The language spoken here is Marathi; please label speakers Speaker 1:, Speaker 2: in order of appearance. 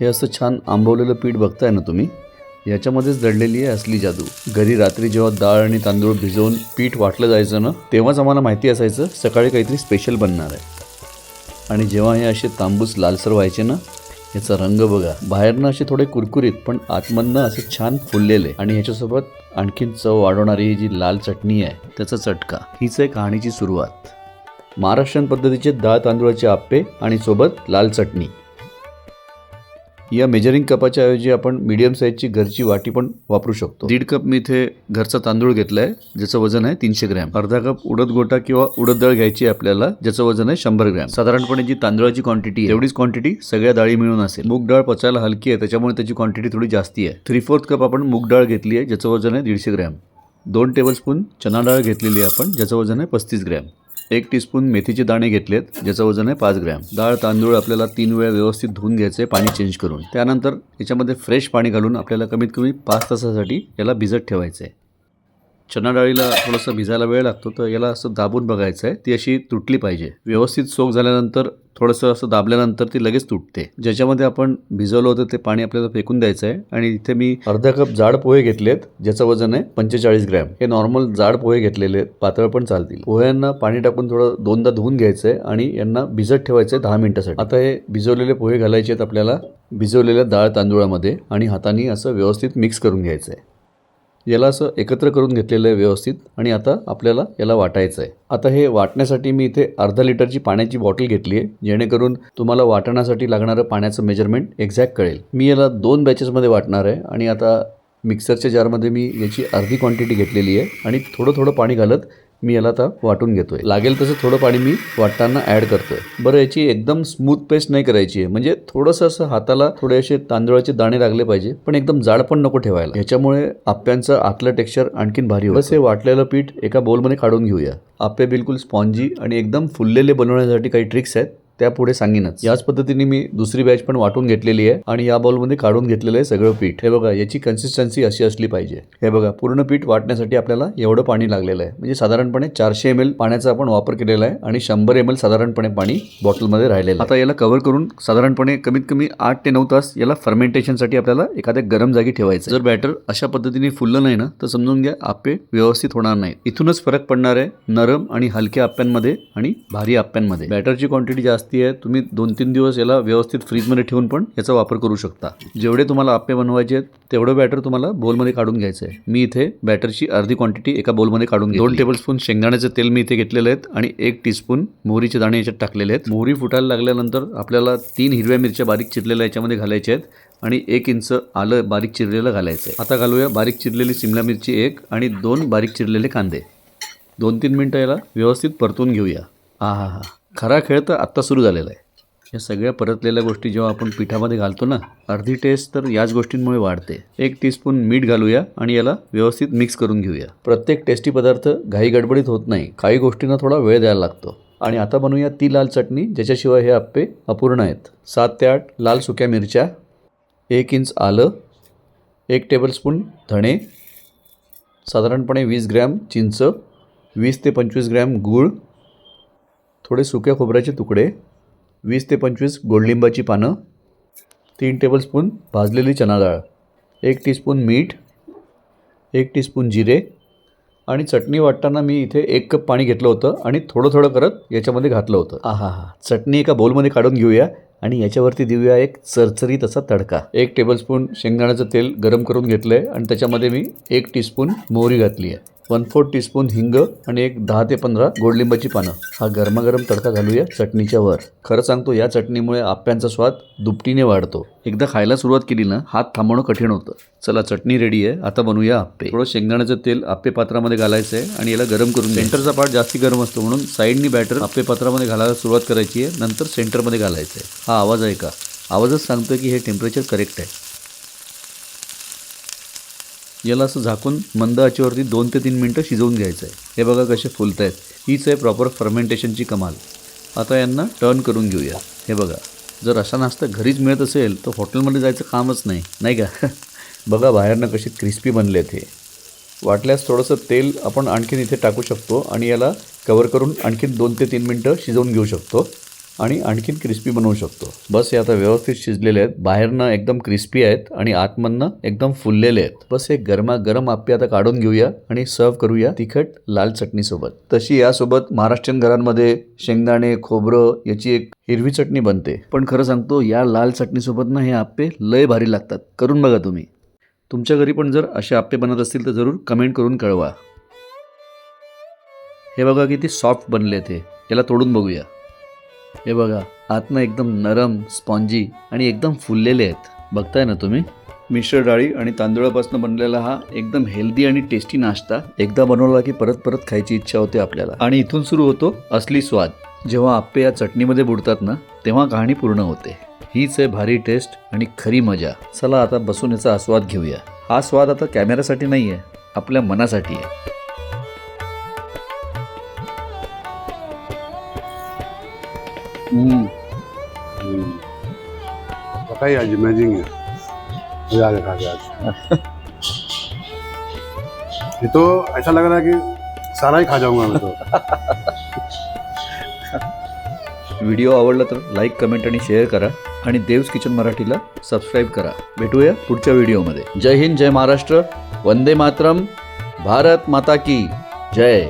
Speaker 1: हे असं छान आंबवलेलं पीठ बघताय ना तुम्ही, याच्यामध्येच दडलेली आहे असली जादू. घरी रात्री जेव्हा डाळ आणि तांदूळ भिजवून पीठ वाटलं जायचं ना, तेव्हाच आम्हाला माहिती असायचं सकाळी काहीतरी स्पेशल बनणार आहे. आणि जेव्हा हे असे तांबूस लालसर व्हायचे ना, याचा रंग बघा, बाहेरनं असे थोडे कुरकुरीत पण आतमधनं असे छान फुललेले. आणि ह्याच्यासोबत आणखीन चव वाढवणारी ही जी लाल चटणी आहे त्याचा चटका, हीच आहे कहाणीची सुरुवात. महाराष्ट्रीयन पद्धतीचे डाळ तांदूळाचे आप्पे आणि सोबत लाल चटणी. या मेजरिंग कपाच्या ऐवजी आपण मीडियम साईजची घरची वाटी पण वापरू शकतो. 1.5 कप मी इथे घरचा तांदूळ घेतलाय, ज्याचं वजन आहे 300 ग्रॅम. अर्धा कप उडद गोटा किंवा उडद डाळ घ्यायची आहे आपल्याला, ज्याचं वजन आहे 100 ग्रॅम. साधारणपणे जी तांदळाची क्वांटिटी आहे तेवढीच क्वांटिटी सगळ्या डाळी मिळून असेल. मूग डाळ पचायला हलकी आहे, त्याच्यामुळे त्याची क्वांटिटी थोडी जास्ती आहे. 3/4 कप आपण मूग डाळ घेतली आहे, ज्याचं वजन आहे 150 ग्रॅम. 2 टेबलस्पून चना डाळ घेतलेली आहे आपण, ज्याचं वजन आहे 35 ग्रॅम. 1 टीस्पून मेथीचे दाणे घेतलेत, ज्याचं वजन आहे 5 ग्रॅम. डाळ तांदूळ आपल्याला 3 वेळा व्यवस्थित धुवून घ्यायचे पाणी चेंज करून. त्यानंतर याच्यामध्ये फ्रेश पाणी घालून आपल्याला कमीत कमी 5 तासासाठी याला भिजत ठेवायचं आहे. चना डाळीला थोडंसं भिजायला वेळ लागतो, तर याला असं दाबून बघायचं आहे, ती अशी तुटली पाहिजे. व्यवस्थित सोक झाल्यानंतर थोडंसं असं दाबल्यानंतर ती लगेच तुटते. ज्याच्यामध्ये आपण भिजवलं होतं ते पाणी आपल्याला फेकून द्यायचं आहे. आणि इथे मी अर्धा कप जाड पोहे घेतलेत, ज्याचं वजन आहे 45 ग्रॅम. हे नॉर्मल जाड पोहे घेतलेले आहेत, पातळ पण चालतील. पोह्यांना पाणी टाकून थोडं 2दा धुवून घ्यायचं आहे आणि यांना भिजत ठेवायचं आहे 10 मिनिटासाठी. आता हे भिजवलेले पोहे घालायचे आहेत आपल्याला भिजवलेल्या डाळ तांदूळामध्ये आणि हाताने असं व्यवस्थित मिक्स करून घ्यायचं आहे. याला असं एकत्र करून घेतलेलं आहे व्यवस्थित. आणि आता आपल्याला याला वाटायचं आहे. आता हे वाटण्यासाठी मी इथे अर्धा लिटरची पाण्याची बॉटल घेतली आहे, जेणेकरून तुम्हाला वाटण्यासाठी लागणारं पाण्याचं मेजरमेंट एक्झॅक्ट कळेल. मी याला 2 बॅचेसमध्ये वाटणार आहे. आणि आता मिक्सरच्या जारमध्ये मी याची अर्धी क्वांटिटी घेतलेली आहे आणि थोडं थोडं पाणी घालत मी याला आता वाटून घेतोय. लागेल तसं थोडं पाणी मी वाटताना ॲड करतोय. बरं, याची एकदम स्मूथ पेस्ट नाही करायची आहे, म्हणजे थोडंसं असं हाताला थोडे असे तांदळाचे दाणे लागले पाहिजे, पण एकदम जाड पण नको ठेवायला. ह्याच्यामुळे आप्प्यांचं आतलं टेक्स्चर आणखीन भारी होतं. बस हे वाटलेलं पीठ एका बोलमध्ये काढून घेऊया. आप्पे बिलकुल स्पॉन्जी आणि एकदम फुललेले बनवण्यासाठी काही ट्रिक्स आहेत, त्या पुढे सांगेनच. याच पद्धतीने मी दुसरी बॅच पण वाटून घेतलेली आहे आणि या बाउलमध्ये काढून घेतलेलं आहे सगळं पीठ. हे बघा, याची कन्सिस्टन्सी अशी असली पाहिजे. हे बघा, पूर्ण पीठ वाटण्यासाठी आपल्याला एवढं पाणी लागलेलं आहे. म्हणजे साधारणपणे 400 ml पाण्याचा आपण वापर केलेला आहे आणि 100 ml साधारणपणे पाणी बॉटलमध्ये राहिलेलं आहे. आता याला कव्हर करून साधारणपणे कमीत कमी 8 ते 9 तास याला फर्मेंटेशनसाठी आपल्याला एखाद्या गरम जागी ठेवायचं. जर बॅटर अशा पद्धतीने फुललं नाही ना, तर समजून घ्या आप्पे व्यवस्थित होणार नाही. इथूनच फरक पडणार आहे नरम आणि हलक्या आप्प्यांमध्ये आणि भारी आप्प्यांमध्ये. बॅटरची क्वांटिटी जास्त आहे, तुम्ही 2-3 दिवस याला व्यवस्थित फ्रीजमध्ये ठेवून पण याचा वापर करू शकता. जेवढे तुम्हाला आप्पे बनवायचे आहेत तेवढं बॅटर तुम्हाला बोलमध्ये काढून घ्यायचं आहे. मी इथे बॅटरची अर्धी क्वांटिटी एका बोलमध्ये काढून घेतली. 2 टेबलस्पून शेंगदाण्याचे तेल मी इथे घेतलेले आहेत आणि 1 टीस्पून मोहरीचे दाणे याच्यात टाकलेले आहेत. मोहरी फुटायला लागल्यानंतर आपल्याला 3 हिरव्या मिरच्या बारीक चिरलेल्या याच्यामध्ये घालायच्या आहेत आणि 1 इंच आलं बारीक चिरलेलं घालायचं आहे. आता घालूया बारीक चिरलेली शिमला मिरची 1 आणि 2 बारीक चिरलेले कांदे. 2-3 मिनटं याला व्यवस्थित परतून घेऊया. हा खरा खेळ तर आत्ता सुरू झालेला आहे. या सगळ्या परतलेल्या गोष्टी जेव्हा आपण पिठामध्ये घालतो ना, अर्धी टेस्ट तर याच गोष्टींमुळे वाढते. 1 टीस्पून मीठ घालूया आणि याला व्यवस्थित मिक्स करून घेऊया. प्रत्येक टेस्टी पदार्थ घाई गडबडीत होत नाही, काही गोष्टींना थोडा वेळ द्यायला लागतो. आणि आता बनवूया ती लाल चटणी ज्याच्याशिवाय हे आप्पे अपूर्ण आहेत. 7 ते 8 लाल सुक्या मिरच्या, 1 इंच आलं, 1 टेबलस्पून धणे, साधारणपणे 20 ग्रॅम चिंच, 20 ते 25 ग्रॅम गूळ, थोडे सुक्या खोबऱ्याचे तुकडे, 20 ते 25 गोडलिंबाची पानं, 3 टेबलस्पून भाजलेली चना डाळ, 1 टीस्पून मीठ, 1 टीस्पून जिरे. आणि चटणी वाटताना मी इथे 1 कप पाणी घेतलं होतं आणि थोडं थोडं करत याच्यामध्ये घातलं होतं. चटणी एका बोलमध्ये काढून घेऊया आणि याच्यावरती देऊया एक चरचरीत असा तडका. 1 टेबलस्पून शेंगदाण्याचं तेल गरम करून घेतलं आहे आणि त्याच्यामध्ये मी 1 टीस्पून मोहरी घातली आहे, 1/4 टीस्पून हिंग आणि एक 10 ते 15 गोडलिंबाची पानं. हा गरमागरम तडका घालूया चटणीच्या वर. खरं सांगतो, या चटणीमुळे आप्प्यांचा स्वाद दुपटीने वाढतो. एकदा खायला सुरुवात केली ना, हात थांबवणं कठीण होतं. चला, चटणी रेडी आहे, आता बनवूया आप्पे. थोडं शेंगदाण्याचं तेल आप्पे पात्रामध्ये घालायचं आहे आणि याला गरम करून सेंटरचा पार्ट जास्ती गरम असतो, म्हणून साईडनी बॅटर आप्पे पात्रामध्ये घालायला सुरुवात करायची आहे, नंतर सेंटरमध्ये घालायचं आहे. हा आवाज आहे का? आवाजच सांगतोय की हे टेम्परेचर करेक्ट आहे. याला असं झाकून मंद आचेवरती 2 ते 3 मिनटं शिजवून घ्यायचं आहे. हे बघा कसे फुलत आहेत. हीच आहे प्रॉपर फर्मेंटेशनची कमाल. आता यांना टर्न करून घेऊया. हे बघा, जर असा नाश्ता घरीच मिळत असेल तर हॉटेलमध्ये जायचं कामच नाही, नाही का? बघा बाहेरनं कसे क्रिस्पी बनले आहेत हे. वाटल्यास थोडंसं तेल आपण आणखीन इथे टाकू शकतो आणि याला कवर करून आणखीन 2 ते 3 मिनटं शिजवून घेऊ शकतो. आणि आणखीन क्रिस्पी बनवू शकतो. बस हे आता व्यवस्थित शिजलेले आहेत. बाहेरनं एकदम क्रिस्पी आहेत आणि आतमधनं एकदम फुललेले आहेत. बस हे गरमागरम आप्पे आता काढून घेऊया आणि सर्व करूया तिखट लाल चटणीसोबत. तशी यासोबत महाराष्ट्रीयन घरांमध्ये शेंगदाणे, खोबरं याची एक हिरवी चटणी बनते. पण खरं सांगतो या लाल चटणीसोबत ना हे आप्पे लय भारी लागतात. करून बघा तुम्ही. तुमच्या घरी पण जर असे आप्पे बनत असतील तर जरूर कमेंट करून कळवा. हे बघा किती सॉफ्ट बनले ते. याला तोडून बघूया. हे बघा आतनं एकदम नरम, स्पॉन्जी आणि एकदम फुललेले आहेत. बघताय ना तुम्ही. मिश्र डाळी आणि तांदूळापासून बनलेला हा एकदम हेल्दी आणि टेस्टी नाश्ता एकदा बनवला की परत परत खायची इच्छा होते आपल्याला. आणि इथून सुरू होतो असली स्वाद. जेव्हा आप्पे या चटणीमध्ये बुडतात ना तेव्हा कहाणी पूर्ण होते. हीच आहे भारी टेस्ट आणि खरी मजा. चला आता बसून याचा आस्वाद घेऊया. हा स्वाद आता कॅमेऱ्यासाठी नाही आहे, आपल्या मनासाठी आहे.
Speaker 2: वाकई आज अमेजिंग है, मजा आ गया खा के आज। ये तो ऐसा लग रहा है कि सारा ही खा जाऊंगा मैं तो।
Speaker 1: व्हिडिओ आवडला तर लाईक, कमेंट आणि शेअर करा आणि देव्स किचन मराठीला सबस्क्राईब करा. भेटूया पुढच्या व्हिडिओमध्ये. जय हिंद, जय महाराष्ट्र, वंदे मातरम, भारत माता की जय.